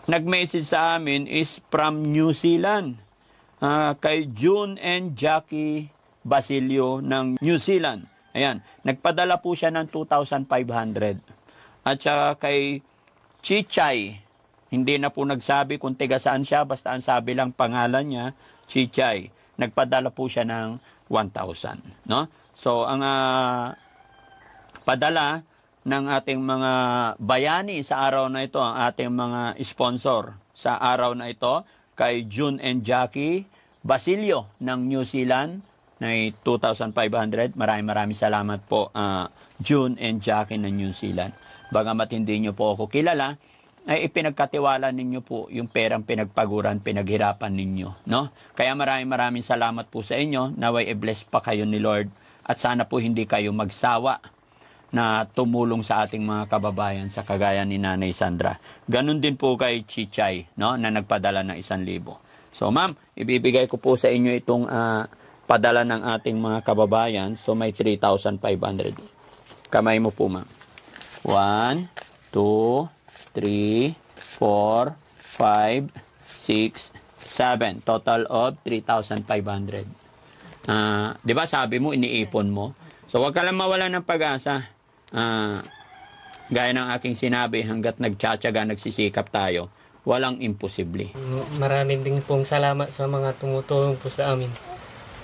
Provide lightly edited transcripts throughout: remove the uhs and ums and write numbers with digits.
nag-message sa amin is from New Zealand. Kay June and Jackie Basilio ng New Zealand. Ayan, nagpadala po siya ng 2,500. At saka kay Chichay, hindi na po nagsabi kung tiga saan siya, basta ang sabi lang pangalan niya, Chichay. Nagpadala po siya ng 1,000. No? So, ang padala ng ating mga bayani sa araw na ito, ang ating mga sponsor sa araw na ito, kay June and Jackie Basilio ng New Zealand na 2,500. Maraming salamat po, June and Jackie ng New Zealand. Bagamat hindi nyo po ako kilala, ay ipinagkatiwala ninyo po yung perang pinagpaguran, pinaghirapan ninyo. No? Kaya maraming salamat po sa inyo. Naway i-bless pa kayo ni Lord. At sana po hindi kayo magsawa na tumulong sa ating mga kababayan sa kagaya ni Nanay Sandra. Ganon din po kay Chichay, no, na nagpadala ng 1,000. So ma'am, ibibigay ko po sa inyo itong padala ng ating mga kababayan. So may 3,500. Kamay mo po ma'am. 1, 2, 3, 4, 5, 6, 7. Total of 3,500. Di ba sabi mo, iniipon mo? So wag ka lang mawala ng pag-asa. Gaya ng aking sinabi, hanggat nagtsatsaga, nagsisikap tayo, walang imposible. Maraming din pong salamat sa mga tumutulong po sa amin.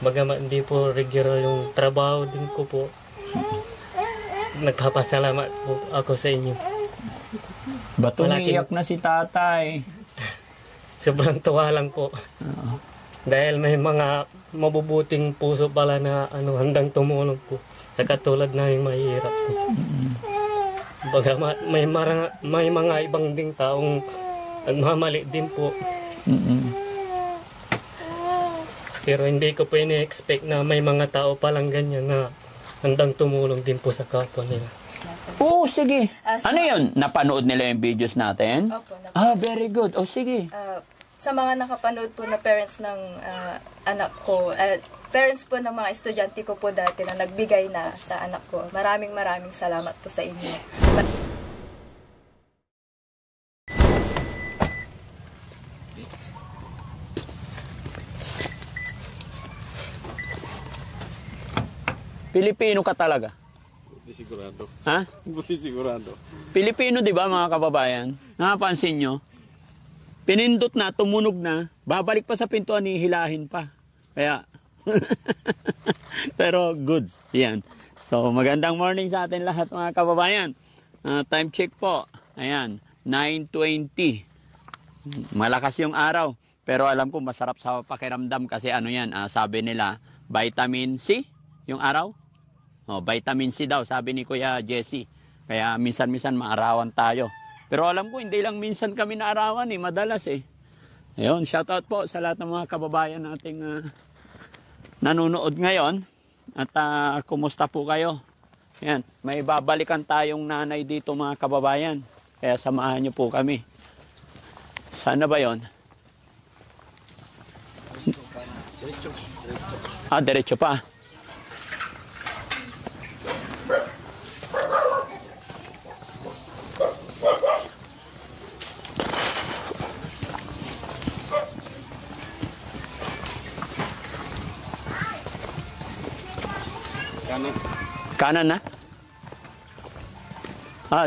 Bagamat hindi po regular yung trabaho din ko po, nagpapasalamat po ako sa inyo. Ba't umiiyak na si tatay? Sobrang tuwa lang po. Dahil may mga mabubuting puso pala na handang tumulong po. Sa katulad namin mahirap po. Bagamat may mga ibang ding taong nagmamali din po. Pero hindi ko po ini-expect na may mga tao palang ganyan na handang tumulong din po sa kapwa nila. Oo, sige. Ano yun? Napanood nila yung videos natin? Opo. Very good. Sige. Sa mga nakapanood po na parents ng anak ko, parents po ng mga estudyante ko po dati na nagbigay na sa anak ko, maraming salamat po sa inyo. Pilipino ka talaga? Buti sigurado. Ha? Buti sigurado. Pilipino, di ba mga kababayan? Nakapansin nyo? Pinindot na, tumunog na, babalik pa sa pintuan, hihilahin pa. Kaya, pero good. Yan. So, magandang morning sa atin lahat mga kababayan. Time check po. Ayan, 9:20. Malakas yung araw. Pero alam ko masarap sa pakiramdam kasi sabi nila, vitamin C yung araw. Vitamin C daw, sabi ni Kuya Jesse. Kaya minsan-minsan maarawan tayo. Pero alam ko, hindi lang minsan kami naarawan madalas Ayun, shoutout po sa lahat ng mga kababayan nating nanonood ngayon. At kumusta po kayo? Ayan, may babalikan tayong nanay dito mga kababayan. Kaya samahan niyo po kami. Sana ba yon? Diretso pa. Kanan na?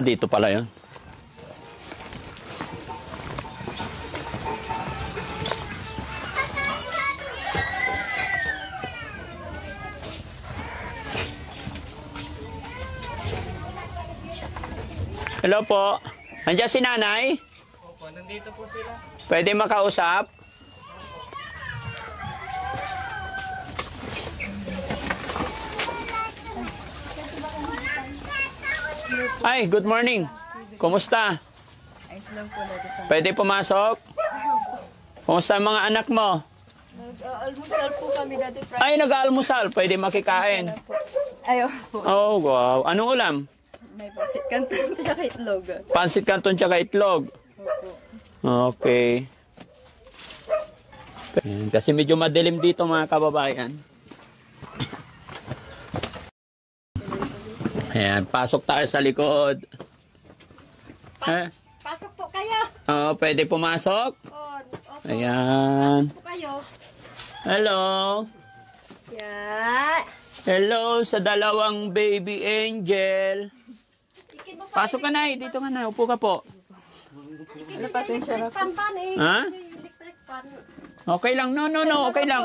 Dito pala yun. Hello po. Nandiyan si nanay? Opo, nandito po sila. Pwede makausap? Ay, good morning. Kumusta? Ayos lang po natin. Pwede pumasok? Kumusta ang mga anak mo? Nag-almusal po kami dati. Ay, nag-almusal. Pwede makikain. Ayaw po. Oh, wow. Anong ulam? May pansit canton tsaka itlog. Pansit canton tsaka itlog. Opo. Okay. Kasi medyo madilim dito mga kababayan. Ayan, pasok tayo sa likod. Pasok po kayo. Oo, pwede pumasok? Opo. Ayan. Po kayo. Hello. Yeah. Hello sa dalawang baby angel. Pasok ka na, dito ka na. Upo ka po. Pasensya na po. Pan eh. Ha? Electric pan. Okay lang. No. Okay lang.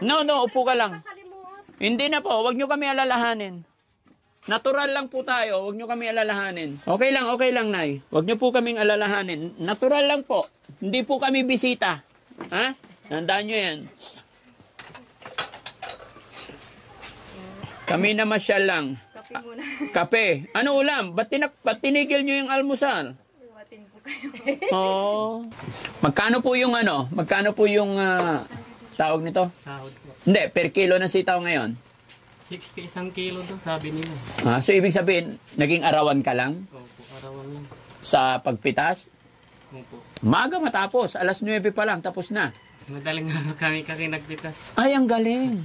No. Upo ka lang. Salimot. Hindi na po. Huwag nyo kami alalahanin. Natural lang po tayo. Huwag nyo kami alalahanin. Okay lang, Nay. Huwag nyo po kaming alalahanin. Natural lang po. Hindi po kami bisita. Ha? Tandaan nyo yan. Kami na masyal lang. Kape muna. Kape. Ano ulam? Ba't tinigil nyo yung almusal? Dumating po kayo. Oh. Magkano po yung tawag nito? Sahod po. Hindi, per kilo ng sitaw ngayon. 60 isang kilo doon, sabi nila. So ibig sabihin, naging arawan ka lang Opo, arawan yun. sa pagpitas? Opo. Maga matapos, alas 9 pa lang, tapos na. Madaling araw kami nagpitas. Ay, ang galing.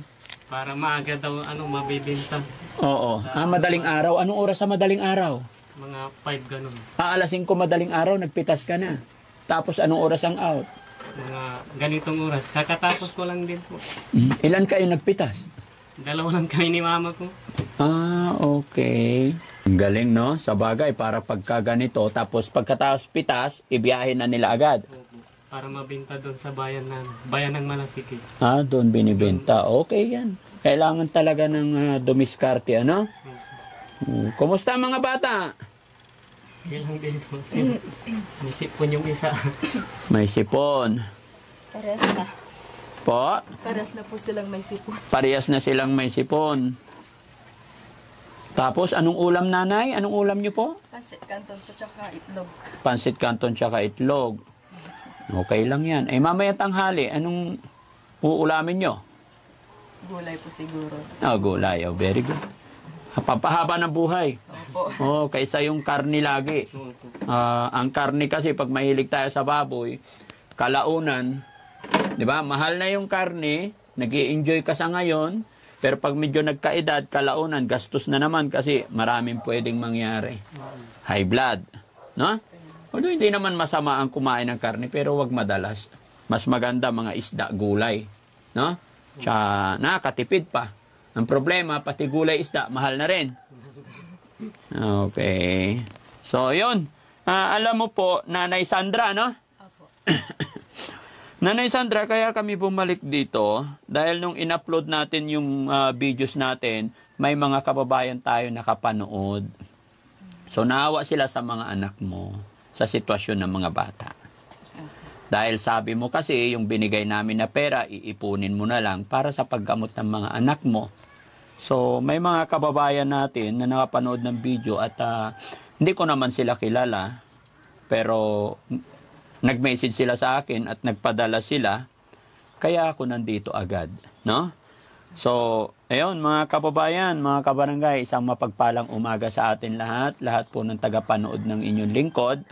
Para maaga daw, mabibenta. Oo. Madaling araw. Anong oras sa madaling araw? Mga 5 ganun. Alas 5 madaling araw, nagpitas ka na. Tapos anong oras ang out? Mga ganitong oras. Kakatapos ko lang din po. Ilan kayo nagpitas? 2 lang kami ni mama ko. Okay. Ang galing, no? Sa bagay, para pagka ganito, tapos pagkatapos pitas, ibiyahin na nila agad. Opo. Para mabenta doon sa bayan ng Malasiki. Doon binibenta. Okay yan. Kailangan talaga ng dumiskarte, ano? Kumusta mga bata? Ilang din po. May sipon yung isa. May sipon. Pares na. Po? Pares na po silang may sipon. Parehas na silang may sipon. Tapos, anong ulam, nanay? Anong ulam nyo po? Pansit canton po tsaka itlog. Pansit canton tsaka itlog. Okay lang yan. Mamaya tanghali, anong uulamin nyo? Gulay po siguro. Gulay. Very good. Pampahaba ng buhay. Opo. Kaysa yung karni lagi. Opo. Ang karni kasi, pag mahilig tayo sa baboy, kalaunan, di ba? Mahal na yung karni, nag-i-enjoy ka sa ngayon, pero pag medyo nagkaedad, kalaunan, gastos na naman kasi maraming pwedeng mangyari. High blood. No? Although hindi naman masama ang kumain ng karne, pero wag madalas. Mas maganda mga isda, gulay. No? Tsaka nakatipid pa. Ang problema, pati gulay isda, mahal na rin. Okay. So, yun. Alam mo po, Nanay Sandra, no? Opo. Nanay Sandra, kaya kami bumalik dito dahil nung in-upload natin yung videos natin, may mga kababayan tayo nakapanood. So, naawa sila sa mga anak mo sa sitwasyon ng mga bata. Dahil sabi mo kasi, yung binigay namin na pera, iipunin mo na lang para sa paggamot ng mga anak mo. So, may mga kababayan natin na nakapanood ng video at hindi ko naman sila kilala, pero nag-message sila sa akin at nagpadala sila, kaya ako nandito agad, no? So, ayun, mga kababayan, mga kabarangay, isang mapagpalang umaga sa atin lahat po ng tagapanood ng inyong lingkod.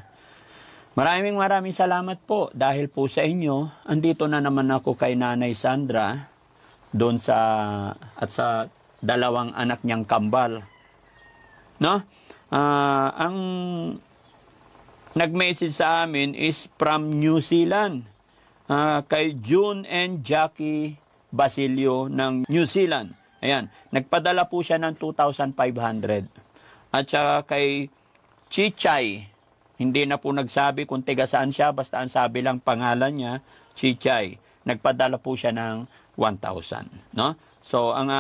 Maraming salamat po dahil po sa inyo, andito na naman ako kay Nanay Sandra doon sa dalawang anak niyang kambal. No? Ang nag-message sa amin is from New Zealand. Kay June and Jackie Basilio ng New Zealand. Ayan, nagpadala po siya ng 2,500. At saka kay Chichay, hindi na po nagsabi kung tiga saan siya, basta ang sabi lang pangalan niya, Chichay. Nagpadala po siya ng 1,000. No? So, ang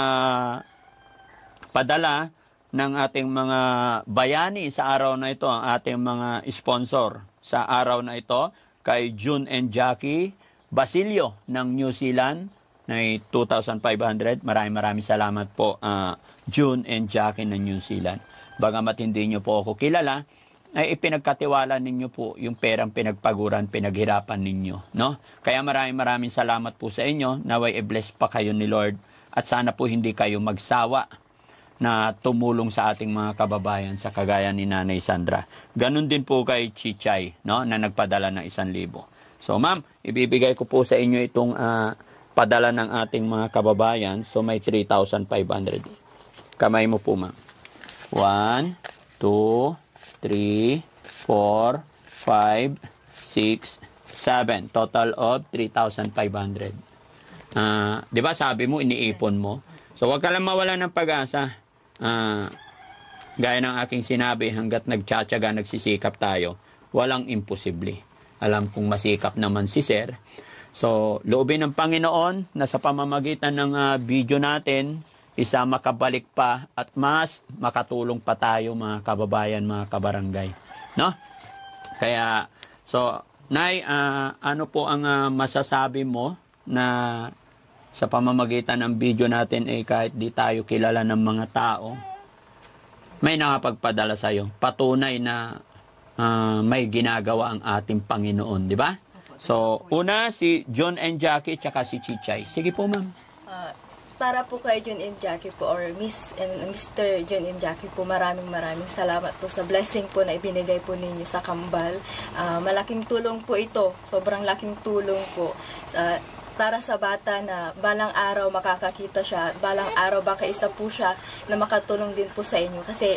padala ng ating mga bayani sa araw na ito, ang ating mga sponsor sa araw na ito, kay June and Jackie Basilio ng New Zealand, na 2,500. Maraming salamat po, June and Jackie ng New Zealand. Bagamat hindi nyo po ako kilala, ay ipinagkatiwala ninyo po yung perang pinagpaguran, pinaghirapan ninyo. No? Kaya maraming salamat po sa inyo. Naway i-bless pa kayo ni Lord. At sana po hindi kayo magsawa na tumulong sa ating mga kababayan sa kagaya ni Nanay Sandra. Ganon din po kay Chichay, no? Na nagpadala ng 1,000. So ma'am, ibibigay ko po sa inyo itong padala ng ating mga kababayan. So may 3,500. Kamay mo po ma'am. 1, 2, 3, 4, 5, 6, 7. Total of 3,500. Di ba sabi mo, iniipon mo? So, wag ka lang mawala ng pag-asa. Gaya ng aking sinabi, hanggat nagtsatsaga, nagsisikap tayo, walang imposible. Alam kong masikap naman si Sir. So, loobin ng Panginoon na sa pamamagitan ng video natin, isa makabalik pa at mas makatulong pa tayo mga kababayan, mga kabarangay. No? Kaya, so, Nay, ano po ang masasabi mo na sa pamamagitan ng video natin kahit di tayo kilala ng mga tao, may nakapagpadala sa'yo. Patunay na may ginagawa ang ating Panginoon, di ba? So, una si John and Jackie tsaka si Chichay. Sige po, ma'am. Para po kay John and Jackie po or Miss and Mr. John and Jackie po, maraming salamat po sa blessing po na ibinigay po ninyo sa Kambal. Malaking tulong po ito. Sobrang laking tulong po para sa bata na balang araw makakakita siya, balang araw baka isa po siya na makatulong din po sa inyo. Kasi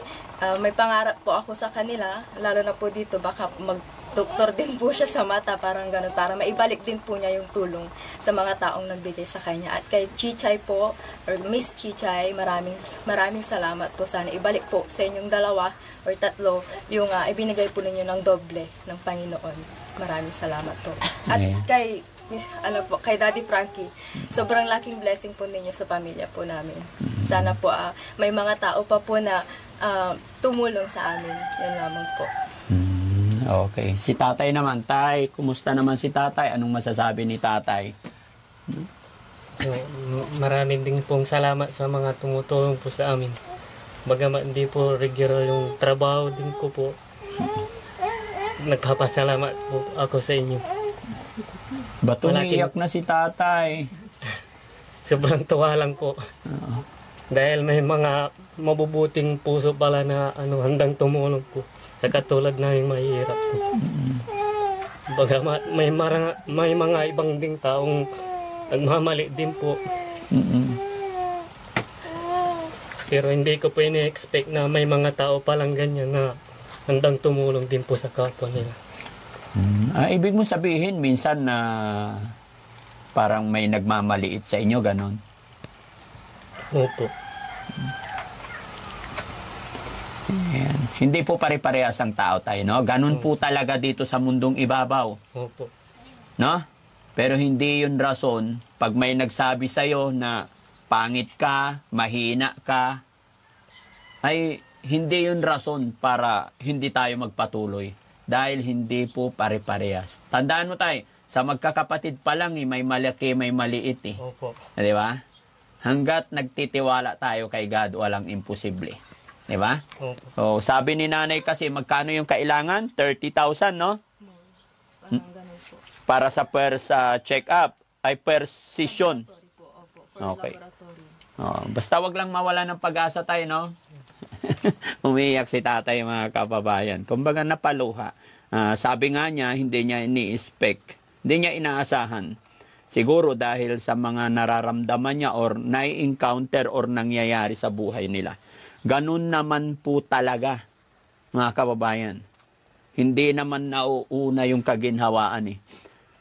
may pangarap po ako sa kanila, lalo na po dito, baka doktor din po siya sa mata, parang ganun, para maibalik din po niya yung tulong sa mga taong nagbigay sa kanya. At kay Chichay po, or Miss Chichay, maraming salamat po. Sana ibalik po sa inyong dalawa or tatlo yung ibinigay po ninyo ng doble ng Panginoon. Maraming salamat po. At kay kay Daddy Frankie, sobrang laking blessing po ninyo sa pamilya po namin. Sana po may mga tao pa po na tumulong sa amin. Yan lamang po. Okay. Si tatay naman. Tay, kumusta naman si tatay? Anong masasabi ni tatay? Maraming din pong salamat sa mga tumutulong po sa amin. Bagamat hindi po regular yung trabaho din ko po, nagpapasalamat po ako sa inyo. Ba't umiiyak na si tatay? Sobrang tuwa lang po. Dahil may mga mabubuting puso pala na handang tumulong po sa katulad namin mahirap po. Bagamat may mga ibang ding taong nagmamali din po. Pero hindi ko po ini-expect na may mga tao palang ganyan na handang tumulong din po sa kapwa nila. Ibig mo sabihin minsan na parang may nagmamaliit sa inyo, ganon? Opo. Ayan. Hindi po pare-parehas ang tao tayo, no? Ganon po talaga dito sa mundong ibabaw. Opo. No? Pero hindi yun rason pag may nagsabi sa'yo na pangit ka, mahina ka, ay hindi yun rason para hindi tayo magpatuloy. Dahil hindi po pare-parehas. Tandaan mo tayo, sa magkakapatid pa lang, may malaki, may maliit eh. Opo. Di ba? Hanggat nagtitiwala tayo kay God, walang imposible. Di ba? Opo. So, sabi ni nanay kasi, magkano yung kailangan? 30,000, no? Parang ganun po. Para sa first check-up, ay first session. Okay. Basta wag lang mawala ng pag-asa tayo, no? Umiiyak si tatay, mga kababayan. Kumbaga napaluha. Sabi nga niya, hindi niya ini-expect. Hindi niya inaasahan. Siguro dahil sa mga nararamdaman niya or nai-encounter or nangyayari sa buhay nila. Ganun naman po talaga, mga kababayan. Hindi naman nauuna yung kaginhawaan eh.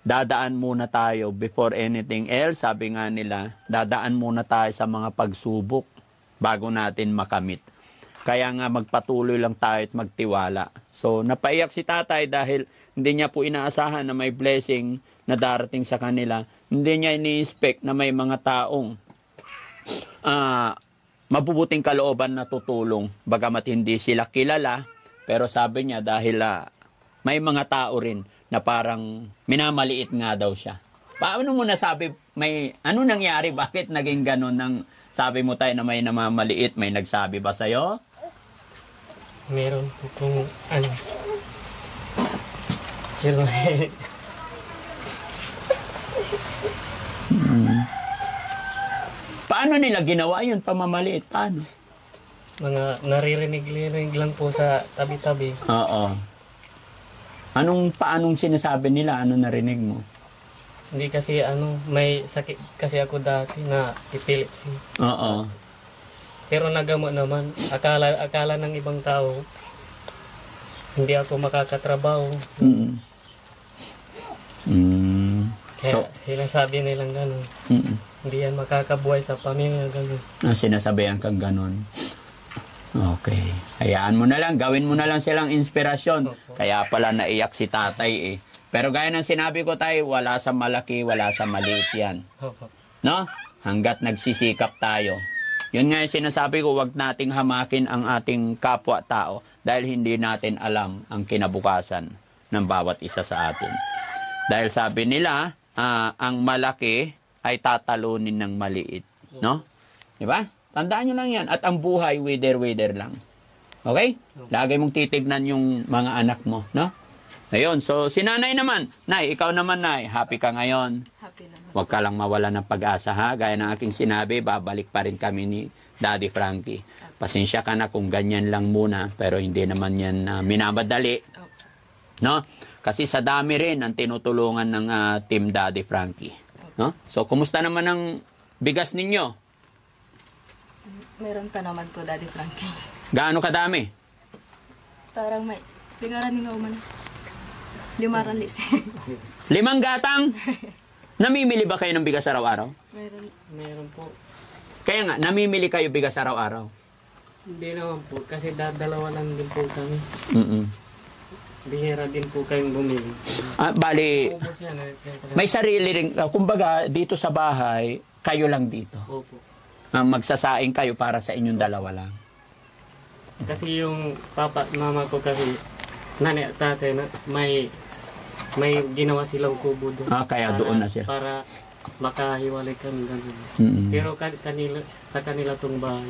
Dadaan muna tayo before anything else. Sabi nga nila, dadaan muna tayo sa mga pagsubok bago natin makamit. Kaya nga magpatuloy lang tayo at magtiwala. So napaiyak si tatay dahil hindi niya po inaasahan na may blessing na darating sa kanila. Hindi niya ini-expect na may mga taong mabubuting kalooban na tutulong. Bagamat hindi sila kilala, pero sabi niya dahil may mga tao rin na parang minamaliit nga daw siya. Paano mo nasabi, ano nangyari? Bakit naging ganun ng sabi mo tayo na may namamaliit? May nagsabi ba sa'yo? Meron po kung Pero Paano nila ginawa yun? Pamamaliit? Paano? Mga naririnig lang po sa tabi-tabi. Oo. Paanong sinasabi nila? Ano narinig mo? Hindi kasi may sakit kasi ako dati na epilepsy. Oo. Pero nagamot naman. Akala ng ibang tao, hindi ako makakatrabaho. Kaya sinasabi nilang gano'n. Hindi yan makakabuhay sa pamilya, gano'n. Sinasabihan kang gano'n. Okay. Hayaan mo na lang. Gawin mo na lang silang inspirasyon. Kaya pala naiyak si tatay eh. Pero gaya ng sinabi ko tayo, wala sa malaki, wala sa maliit yan. No? Hanggat nagsisikap tayo. Yun nga yung sinasabi ko, wag nating hamakin ang ating kapwa-tao dahil hindi natin alam ang kinabukasan ng bawat isa sa atin. Dahil sabi nila, ang malaki ay tatalunin ng maliit. No? Diba? Tandaan nyo lang yan. At ang buhay, wither lang. Okay? Lagi mong titignan yung mga anak mo. No? Ayun. So, si nanay naman. Nay, ikaw naman, Nay. Happy ka ngayon? Happy naman. Huwag ka lang mawala ng pag-asa, ha? Gaya ng aking sinabi, babalik pa rin kami ni Daddy Frankie. Pasensya ka na kung ganyan lang muna, pero hindi naman yan minamadali. No? Kasi sa dami rin ang tinutulungan ng Team Daddy Frankie. No? So, kumusta naman ang bigas ninyo? Meron pa naman po, Daddy Frankie. Gaano kadami? Parang may, bingaran ni Mauman. 5 ralis. 5 gatang? Namimili ba kayo ng bigas araw-araw? Meron po. Kaya nga, namimili kayo bigas araw-araw? Hindi naman po, kasi dalawa lang din po kami. Bihira din po kayong bumili. Bali, Ubos yan. may sarili rin, kumbaga, dito sa bahay, kayo lang dito. Opo. Magsasaing kayo para sa inyong dalawa lang. Kasi yung papa at mama ko kasi, nanay at tatay, may ginawa silang kubo doon. Kaya doon na siya. Para makahiwalay kami ganun. Pero sa kanila tong bahay.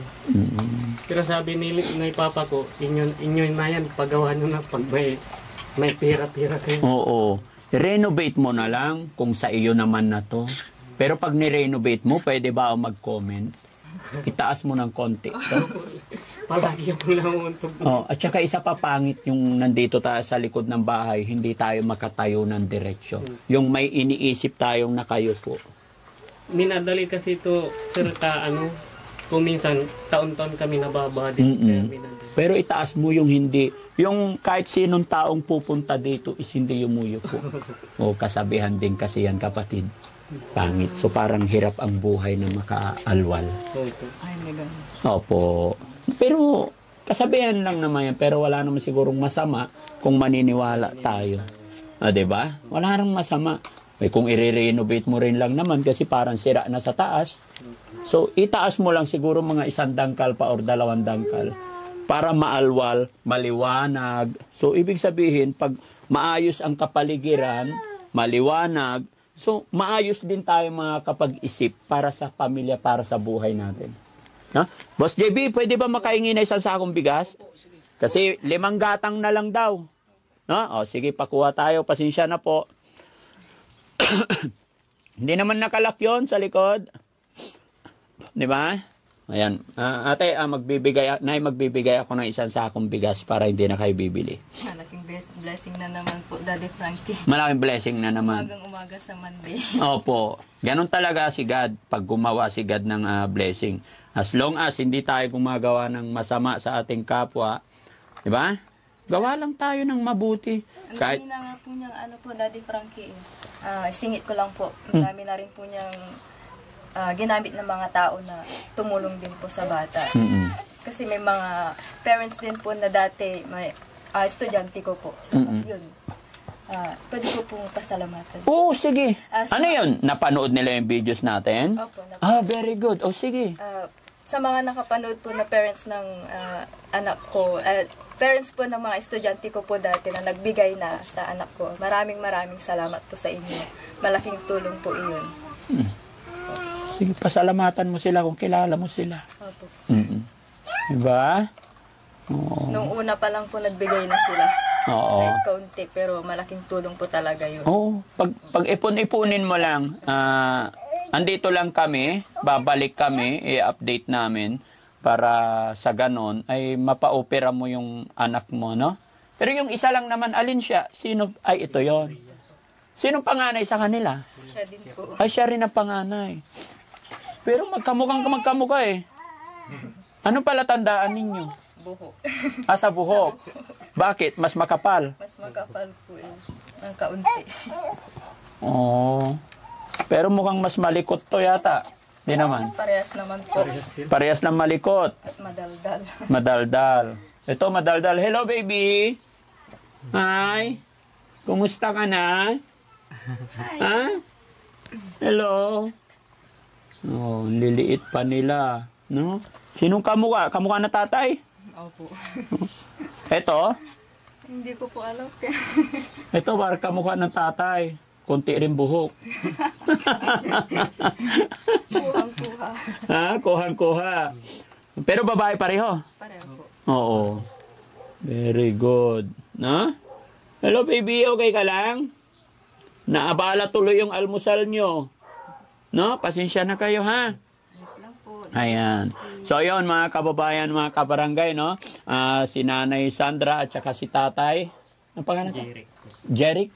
Pero sabi ni papa ko, inyo na yan, pagawa nyo na pag may pira-pira kayo. Oo. Renovate mo na lang kung sa iyo naman na to. Pero pag ni-renovate mo, pwede ba ako mag-comment? Itaas mo ng konti. Palagi yung namuntog. At saka isa pa pangit yung nandito tayo sa likod ng bahay, hindi tayo makatayo ng diretsyo. Yung may iniisip tayong nakayupo. Minadali kasi ito, sir, kung minsan, taon-taon kami nababa din. Pero itaas mo yung hindi, yung kahit sinong taong pupunta dito is hindi yumuyupo. Kasabihan din kasi yan, kapatid. Pangit. So parang hirap ang buhay na makaalwal. Opo. Pero kasabihan lang naman yan, pero wala naman sigurong masama kung maniniwala tayo. 'Di ba? Wala nang masama. Kung i-renovate mo rin lang naman kasi parang sira na sa taas. So itaas mo lang siguro mga 1 dangkal pa or 2 dangkal para maalwal, maliwanag. So ibig sabihin pag maayos ang kapaligiran, maliwanag, so maayos din tayo mga kapag-isip para sa pamilya, para sa buhay natin. No? Boss JB, pwede ba makahingi na 1 sakong bigas? Kasi 5 gatang na lang daw. No? Sige, pakuha tayo. Pasensya na po. Hindi naman nakalak yun sa likod. Di ba? Ayan. Ate, magbibigay ako ng 1 sakong bigas para hindi na kayo bibili. Malaking blessing na naman po, Daddy Frankie. Malaking blessing na naman. Umagang-umaga sa Monday. Opo. Ganon talaga si God pag gumawa si God ng blessing. As long as hindi tayo gumagawa ng masama sa ating kapwa, di ba? Gawa lang tayo ng mabuti. Ang dami na nga po niyang Daddy Frankie. Singit ko lang po. Ang dami na rin po niyang ginamit ng mga tao na tumulong din po sa bata. Kasi may mga parents din po na dati, may estudyante ko po. Yun. Pwede ko pong pasalamatan. Oo, sige. Ano yun? Napanood nila yung videos natin? Opo. Very good. Sige. Sa mga nakapanood po na parents ng anak ko, parents po ng mga estudyante ko po dati na nagbigay na sa anak ko, maraming salamat po sa inyo. Malaking tulong po iyon. Sige, pasalamatan mo sila kung kilala mo sila. Opo. Diba? Nung una pa lang po nagbigay na sila. Oo. Kahit kaunti, pero malaking tulong po talaga yun. Pag ipon-ipunin mo lang, andito lang kami, babalik kami, i-update namin para sa ganon ay mapa-opera mo yung anak mo, no? Pero yung isa lang naman, alin siya? Sino? Ay, ito yon. Sino panganay sa kanila? Siya din po. Ay, siya rin ang panganay. Pero magkamukha eh. Ano pala tandaan ninyo? Buho. Sa buhok. Bakit? Mas makapal? Mas makapal po eh. Ng kaunti. Oh. Pero mukhang mas malikot to yata. Di naman. Parehas naman po. Parehas ng malikot. At madaldal. Madaldal. Ito, madaldal. Hello, baby. Hi. Kumusta ka na? Hi. Ha? Hello. Oh, liliit pa nila. No? Sinong kamukha? Kamukha na tatay? Opo. Ito? Hindi ko po alam. Ito, parang kamukha ng tatay. Kunti rin buhok. Kuhang-kuha. Ha? Kuhang-kuha. Pero babae pareho? Pareho po. Oo. Very good. No? Hello, baby. Okay ka lang? Naabala tuloy yung almusal nyo. No? Pasensya na kayo, ha? Yes lang po. Ayan. So, yun, mga kababayan, mga kabarangay, no? Si Nanay Sandra at saka si Tatay. Ang pangalan? Jeric. Jeric?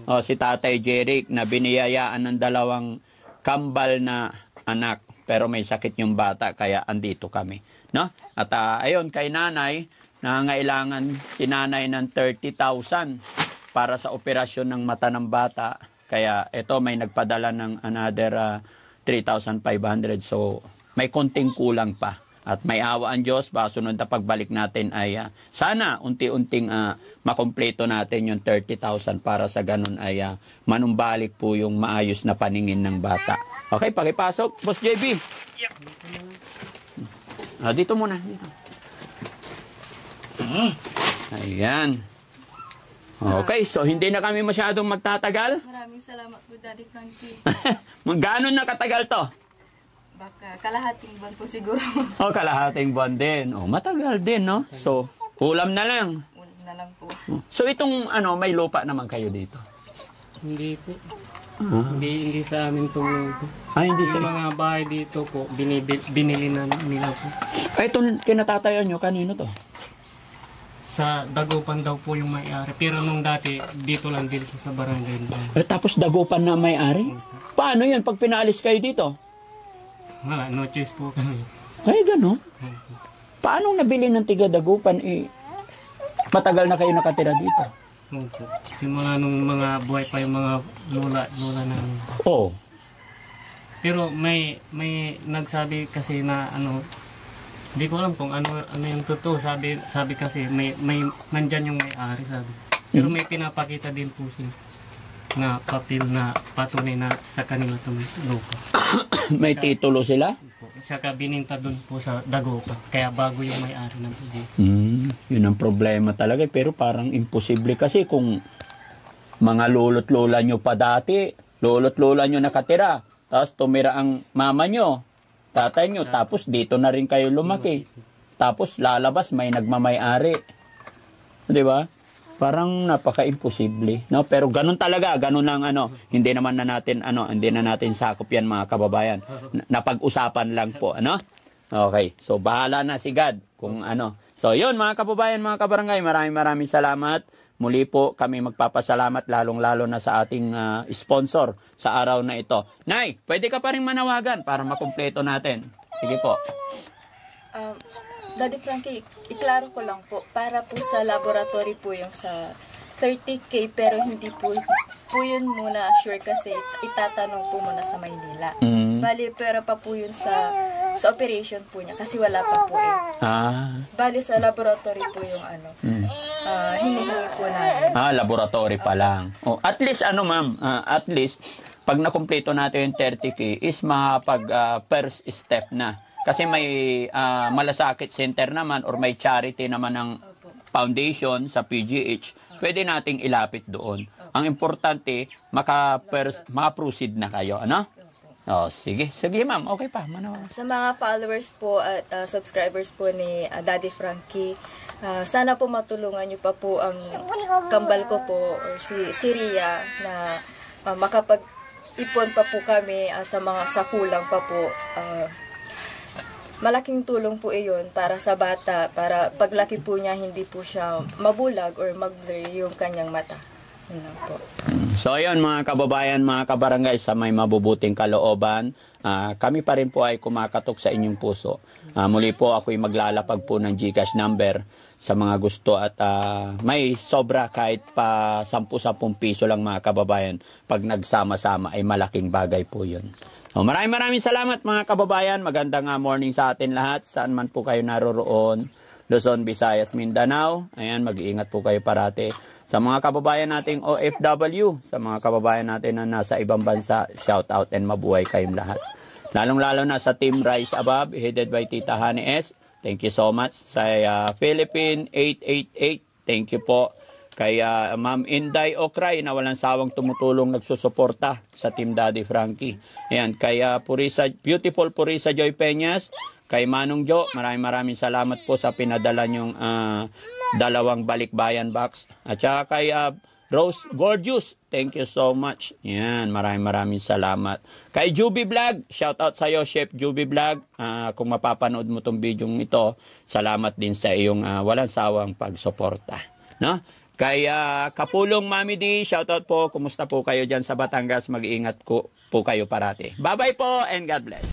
O, si Tatay Jeric na biniyayaan ng dalawang kambal na anak. Pero may sakit yung bata, kaya andito kami. No? At ayun, kay Nanay, nangangailangan si Nanay ng 30,000 para sa operasyon ng mata ng bata. Kaya ito, may nagpadala ng another 3,500. So, may konting kulang pa. At may awa ang Diyos, baka sunod na pagbalik natin ay sana unti-unting makompleto natin yung 30,000 para sa ganun ay manumbalik po yung maayos na paningin ng bata. Okay, pakipasok, Boss JB. Dito muna. Dito. Ayan. Okay, so hindi na kami masyadong magtatagal. Maraming salamat po, Daddy Frankie. Gano'n na katagal to? Baka kalahating buwan po siguro. Oh, kalahating buwan din. Oh, matagal din, no? So, ulam na lang. Ulit na lang po. So, itong may lupa naman kayo dito? Hindi po. Hindi sa amin itong Hindi sa sa... mga bahay dito po, binili na nila po. Itong kinatatayan nyo, kanino to? Sa Dagupan daw po yung may-ari. Pero nung dati, dito lang din po sa barangay. Tapos Dagupan na may-ari? Paano yan pag pinaalis kayo dito? Wala, no choice po kami. Ay, gano'n? Paano nabili ng tiga Dagupan? Matagal na kayo nakatira dito. Opo. Simula nung mga buhay pa yung mga lola namin. Oo. Pero may nagsabi kasi na hindi ko alam kung ano yung totoo. Sabi kasi may nandyan yung may-ari, sabi. Pero may pinapakita din po siya na papel na patunay na sa kanila itong lupa. May titulo sila? Saka bininta doon po sa Dagupan. Kaya bago yung may-ari ng lupa. Yun ang problema talaga. Pero parang imposible kasi kung mga lolo't lola nyo pa dati, lolo't lola nyo nakatira, tapos tumira ang mama nyo, tatay nyo, tapos dito na rin kayo lumaki. Tapos lalabas may nagmamay-ari. 'Di ba? Parang napaka-imposible, no? Pero ganun talaga, ganun lang hindi naman na natin hindi na natin sakop 'yan, mga kababayan. Napag-usapan lang po, ano? Okay. So bahala na si God kung ano. So 'yun, mga kababayan, mga kabarangay, maraming salamat. Muli po kami magpapasalamat lalong-lalo na sa ating sponsor sa araw na ito. Nay, pwede ka pa rin manawagan para makumpleto natin. Sige po. Daddy Frankie, iklaro ko lang po, para po sa laboratory po yung sa 30K, pero hindi po yun muna sure kasi itatanong po muna sa Maynila. Bali, pera pa po yun sa operation po niya kasi wala pa po Bali, sa laboratory po yung hinihingi po namin. Laboratory pa lang. Oh, at least ma'am, at least pag nakumpleto natin yung 30K is first step na. Kasi may malasakit center naman or may charity naman ng foundation sa PGH, pwede nating ilapit doon. Ang importante, maka-proceed na kayo, ano? Oh, sige ma'am, okay pa. Sa mga followers po at subscribers po ni Daddy Frankie, sana po matulungan niyo pa po ang kambal ko po or si Ria na makapag-ipon pa po kami sa kulang pa po. Malaking tulong po iyon para sa bata, para paglaki po niya hindi po siya mabulag or mag-blur yung kanyang mata. Yun lang po. So ayun mga kababayan, mga kabarangay, sa may mabubuting kalooban, kami pa rin po ay kumakatok sa inyong puso. Muli po ako'y maglalapag po ng GCash number sa mga gusto at may sobra kahit pa 10-10 piso lang mga kababayan. Pag nagsama-sama ay malaking bagay po yun. So, maraming salamat mga kababayan. Magandang morning sa atin lahat. Saan man po kayo naroroon. Luzon, Visayas, Mindanao. Ayan, mag-iingat po kayo parati. Sa mga kababayan nating OFW, sa mga kababayan natin na nasa ibang bansa, shout out and mabuhay kayong lahat. Lalong-lalo na sa Team Rise Above, headed by Tita Honey S. Thank you so much. Sa Philippine 888, thank you po. Kay Ma'am Inday Okray na walang sawang tumutulong nagsusuporta sa Team Daddy Frankie. Ayan, kay Beautiful Purisa Joy Peñas, kay Manong Jo, maraming salamat po sa pinadala nyong 2 balikbayan box. At saka kay Rose Gorgeous, thank you so much. Yan, maraming salamat. Kay Juby Vlog, shout out sa iyo, Chef Juby Vlog. Kung mapapanood mo tong video ng ito, salamat din sa iyong walang sawang pagsuporta. No? Kay Kapulong Mami D, shout out po. Kumusta po kayo dyan sa Batangas? Mag-iingat po kayo parati. Bye-bye po and God bless.